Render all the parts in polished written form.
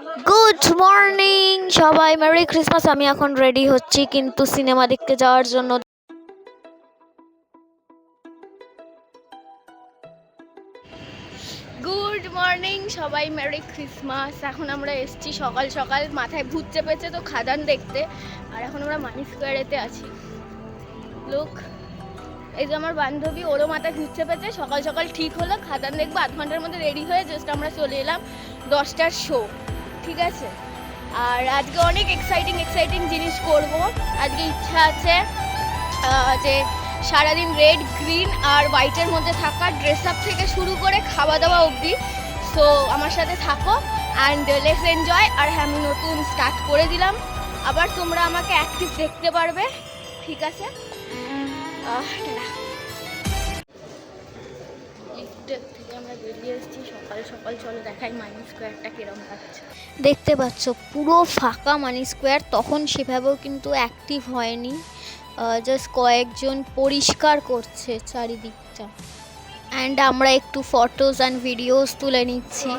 Good morning সবাই, merry Christmas. আমি এখন রেডি হচ্ছি কিন্তু সিনেমা দেখতে যাওয়ার জন্য। গুড মর্নিং সবাই, মেরি ক্রিসমাস। এখন আমরা এসেছি সকাল সকাল, মাথায় ভূত চেপেছে তো খাদান দেখতে। আর এখন আমরা মানি স্কোয়ারেতে আছি। লোক এই যে আমার বান্ধবী, ওরও মাথায় ভূত চেপেছে। সকাল সকাল ঠিক হলো খাদান দেখবো, আধ ঘন্টার মধ্যে রেডি হয়ে জাস্ট আমরা চলে এলাম 10টার শো। ঠিক আছে, আর আজকে অনেক এক্সাইটিং জিনিস করব। আজকে ইচ্ছা আছে যে সারাদিন রেড, গ্রিন আর হোয়াইটের মধ্যে থাকা, ড্রেস আপ থেকে শুরু করে খাওয়া দাওয়া অবধি। সো আমার সাথে থাকো অ্যান্ড লেটস এনজয়। আর হ্যাঁ, আমি নতুন স্টার্ট করে দিলাম, আবার তোমরা আমাকে অ্যাক্টিভ দেখতে পারবে। ঠিক আছে, থেকে আমরা বেরিয়ে এসেছি সকাল সকাল। চলো দেখাই মানি স্কোয়ারটা কিরম লাগছে। দেখতে পাচ্ছ পুরো ফাঁকা মানি স্কোয়ার। তখন সেভাবেও কিন্তু অ্যাক্টিভ হয়নি, জাস্ট কয়েকজন পরিষ্কার করছে চারিদিকটা। অ্যান্ড আমরা একটু ফটোজ অ্যান্ড ভিডিওস তুলে নিচ্ছি।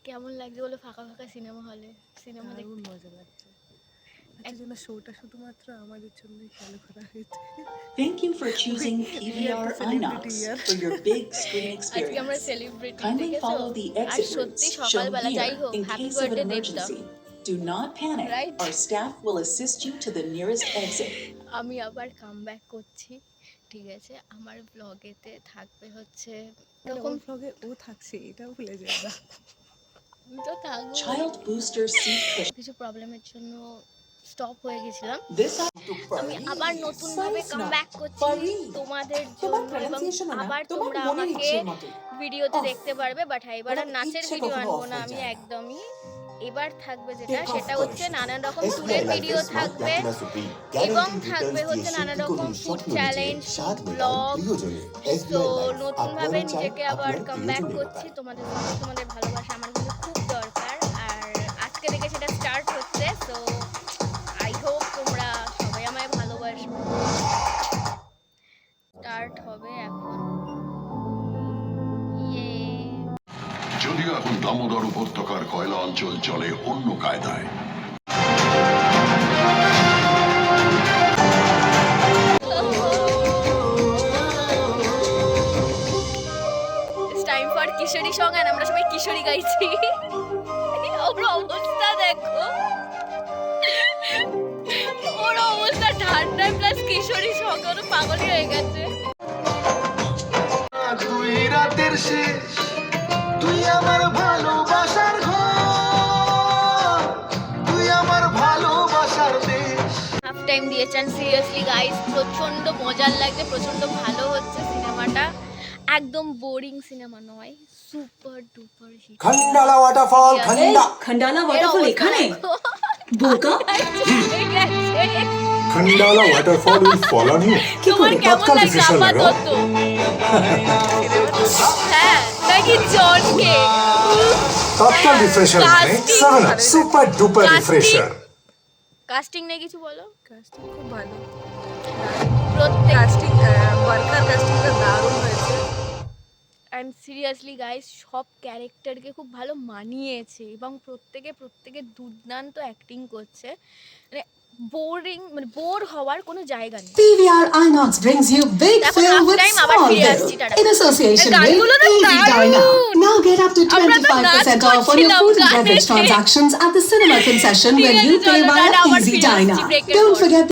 কেমন লাগছে বলো ফাঁকা ফাঁকা সিনেমা হলে? সিনেমা দেখতে মজা লাগছে। জন্য শোটা শুধুমাত্র আমাদের জন্যই চালু করা হয়েছে। Thank you for choosing PVR INOX for your big screen আজকে আমরা experience. সেলিব্রিটি Kindly দেখেছো। follow the আর exit সত্যি routes shown সকালবেলা যাই here হোক, in happy case of an birthday দেবদা। emergency. Do not panic. Right? Our staff will assist you to the nearest exit. আমি আবার কামব্যাক করছি। ঠিক আছে, আমার ব্লগেতে থাকবে হচ্ছে এরকম ব্লগে ও থাকছে, এটাও ভুলে যায় না। তো থাকবো। Child booster seat cushion. কিছু প্রবলেমের জন্য স্টপ হয়ে গেছিলাম। This আমি আবার নতুন ভাবে কামব্যাক করছি তোমাদের জন্য, এবং আবার তোমরা আমাকে ভিডিওতে দেখতে পারবে। বাট এবার আর নাচের ভিডিও আনবো না আমি একদমই। এবার থাকবে যেটা, সেটা হচ্ছে নানান রকম ট্যুরের ভিডিও থাকবে, এবং থাকবে হচ্ছে নানা রকম ফুড চ্যালেঞ্জ, ব্লগ। তো নতুন ভাবে নিজেকে আবার কামব্যাক করছি। তোমাদের ভালোবাসা আমার কিন্তু খুব দরকার, আর আজকে থেকে সেটা স্টার্ট হচ্ছে। সো আই হোপ তোমরা সবাই আমায় ভালোবাসবে। স্টার্ট হবে এখন। যদিও এখন দামোদর উপত্যকার কয়লা অঞ্চল চলে অন্য কায়দায়। টাইম ফর কিশোরী সং, আর আমরা সবাই কিশোরী গাইছি। ওর অবস্থা দেখো, ওর অবস্থা ঠান্ডায় প্লাস কিশোরী সং, ওর পাগল হয়ে গেছে। তুই রাতের শেষ, তুই আমার ভালোবাসার ঘর, তুই আমার ভালোবাসার দেশ। হাফ টাইম দিয়েছেন। সিরিয়াসলি গাইস, প্রচন্ড মজার লাগছে, প্রচন্ড ভালো হচ্ছে সিনেমাটা। একদম বোরিং সিনেমা নয়, super duper hit. Khandala waterfall, Khandala waterfall এখানে বোকা Khandala waterfall will fall on you. কি করে তৎকাল রিফ্রেশার লাগাও। হ্যাঁ, নাকি জনকে তৎকাল রিফ্রেশার মানে 7 up super duper refresher. Casting নিয়ে কিছু বলো। কাস্টিং খুব ভালো, প্রত্যেক কাস্টিং ওয়ার্কার কাস্টিংটা দারুণ হয়েছে। অ্যান্ড সিরিয়াসলি গাইস, সব ক্যারেক্টারকে খুব ভালো মানিয়েছে, এবং প্রত্যেকে দুর্দান্ত অ্যাক্টিং করছে। মানে বোর হওয়ার কোনো জায়গা নেই। PVR INOX brings you big fill with small bill in association with Easy Diner. Now get up to 25% off on your food and beverage transactions at the cinema concession when you pay via Easy Diner. Don't forget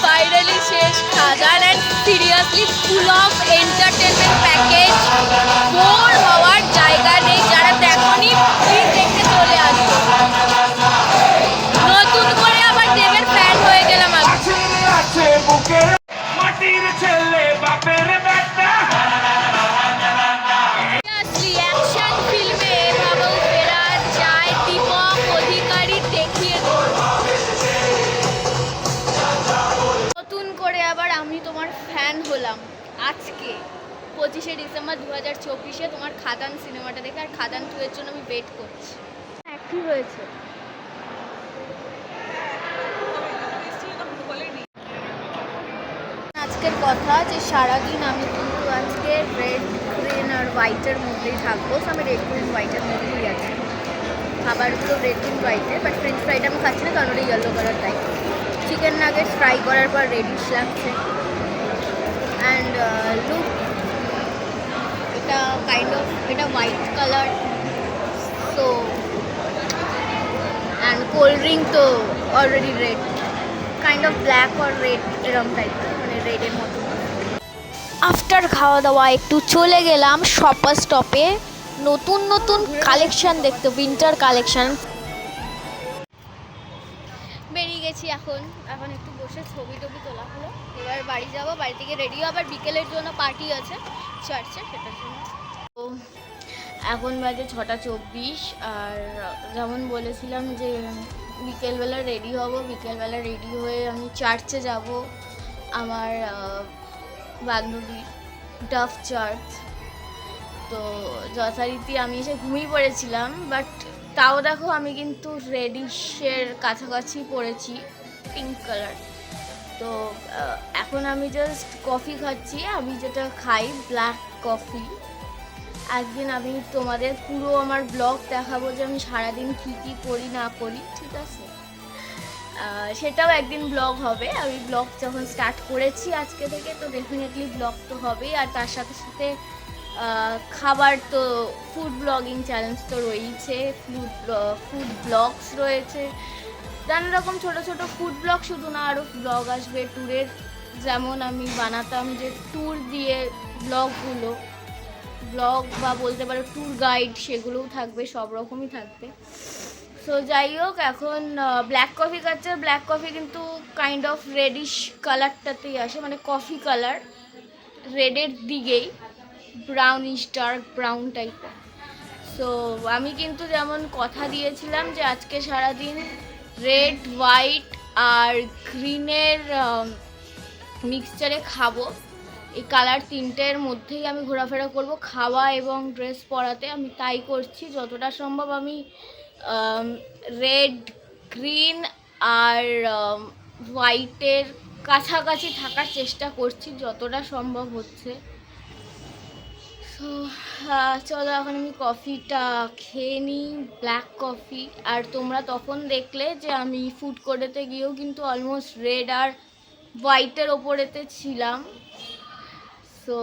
finally শেষ খাদান, and seriously full of entertainment package. Bore হওয়ার জায়গা নেই। যারা দেখনি please দেখতে চলে আসো। নতুন করে আবার দেবের ফ্যান হয়ে গেলাম আমি। মাটির ছেলে বাপের বেটা। সিরিয়াসলি অ্যাকশন ফিল্মে এভাবেও ফেরা যায় 25শে ডিসেম্বর 2024 তোমার খাদান সিনেমাটা দেখে, আর খাদান 2 এর জন্য আমি ওয়েট করছি। একই রয়েছে। আজকের কথা যে সারাদিন আমি কিন্তু আজকে রেড গ্রিন আর হোয়াইটের মধ্যেই থাকবো। সো আমি রেড গ্রিন হোয়াইটের মধ্যেই আছি। খাবারগুলো রেড গ্রিন হোয়াইটের, বাট ফ্রেঞ্চ ফ্রাইটা আমি খাচ্ছি না কারণ ওটা ইয়েলো কালার তাই। চিকেন নাগেট ফ্রাই করার পর রেডিশ লাগছে। অ্যান্ড লুক, এটা কাইন্ড অফ এটা white colour. So and cold drink তো already red, kind of black or red এরকম টাইপের, মানে রেডের মতো। আফটার খাওয়া দাওয়া একটু চলে গেলাম শপার স্টপে নতুন নতুন কালেকশন দেখতে, উইন্টার কালেকশন। বেরিয়ে গেছি এখন একটু বসে ছবি টবি তোলা হলো। এবার বাড়ি যাবো, বাড়ি থেকে রেডি হবো, আবার বিকেলের জন্য পার্টি আছে চার্চে, সেটার জন্য। তো এখন বাজে 6:24, আর যেমন বলেছিলাম যে বিকেলবেলা রেডি হব, বিকেলবেলা রেডি হয়ে আমি চার্চে যাব, আমার বাগনদীর ডাফ চার্চ। তো যথারীতি আমি এসে ঘুমিয়ে পড়েছিলাম, বাট তাও দেখো আমি কিন্তু রেডিশের কাছাকাছি পড়েছি, পিঙ্ক কালার। তো এখন আমি জাস্ট কফি খাচ্ছি, আমি যেটা খাই ব্ল্যাক কফি। একদিন আমি তোমাদের পুরো আমার ব্লগ দেখাবো যে আমি সারাদিন কী কী করি না করি, ঠিক আছে? সেটাও একদিন ব্লগ হবে। আমি ব্লগ যখন স্টার্ট করেছি আজকে থেকে, তো ডেফিনেটলি ব্লগ তো হবেই। আর তার সাথে সাথে খাবার তো ফুড ব্লগিং চ্যালেঞ্জ তো রয়েছে, ফুড ব্লগস রয়েছে, নানা রকম ছোটো ছোটো ফুড ব্লগ, শুধু না আরও ব্লগ আসবে ট্যুরের। যেমন আমি বানাতাম যে ট্যুর দিয়ে ব্লগগুলো, ব্লগ বা বলতে পারো ট্যুর গাইড, সেগুলোও থাকবে, সব রকমই থাকবে। সো যাই হোক, এখন ব্ল্যাক কফি খাচ্ছে। ব্ল্যাক কফি কিন্তু কাইন্ড অফ রেডিশ কালারটাতেই আসে, মানে কফি কালার রেডের দিকেই, ব্রাউনিশ ডার্ক ব্রাউন টাইপের। সো আমি কিন্তু যেমন কথা দিয়েছিলাম যে আজকে সারাদিন রেড, হোয়াইট আর গ্রিনের মিক্সচারে খাবো, এই কালার তিনটের মধ্যেই আমি ঘোরাফেরা করব, খাওয়া এবং ড্রেস পরাতে আমি তাই করছি। যতটা সম্ভব আমি রেড, গ্রিন আর হোয়াইটের কাছাকাছি থাকার চেষ্টা করছি যতটা সম্ভব হচ্ছে। সো চলো এখন আমি কফিটা খেয়ে নিই, ব্ল্যাক কফি। আর তোমরা তখন দেখলে যে আমি ফুড কোর্টেতে গিয়েও কিন্তু অলমোস্ট রেড আর হোয়াইটের ওপরেতে ছিলাম। সো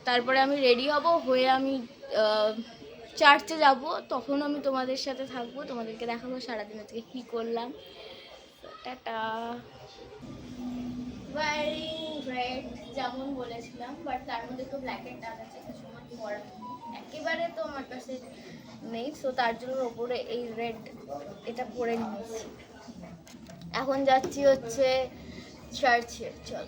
তারপরে আমি রেডি হব, হয়ে আমি চার্চে যাব, তখন আমি তোমাদের সাথে থাকবো, তোমাদেরকে দেখাবো সারাদিন আজকে কী করলাম। টাটা। ওয়ারিং রেড যেমন বলেছিলাম, বাট তার মধ্যে তো ব্ল্যাকের টাচ আছে, কিছু আমার পরা একেবারে তো আমার কাছে নেই। সো তার জন্য ওপরে এই রেড এটা পরে নিয়েছি। এখন যাচ্ছি হচ্ছে চার্চে। চল।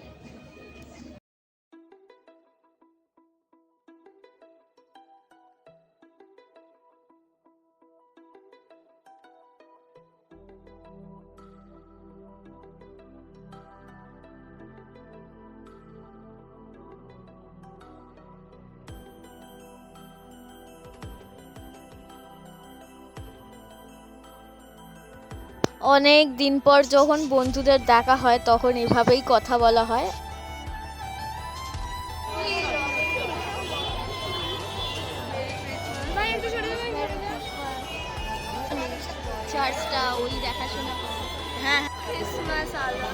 অনেক দিন পর যখন বন্ধুদের দেখা হয় তখন এভাবেই কথা বলা হয়। চার্চটা ওই দেখাশোনা, হ্যাঁ, ক্রিসমাস আলো।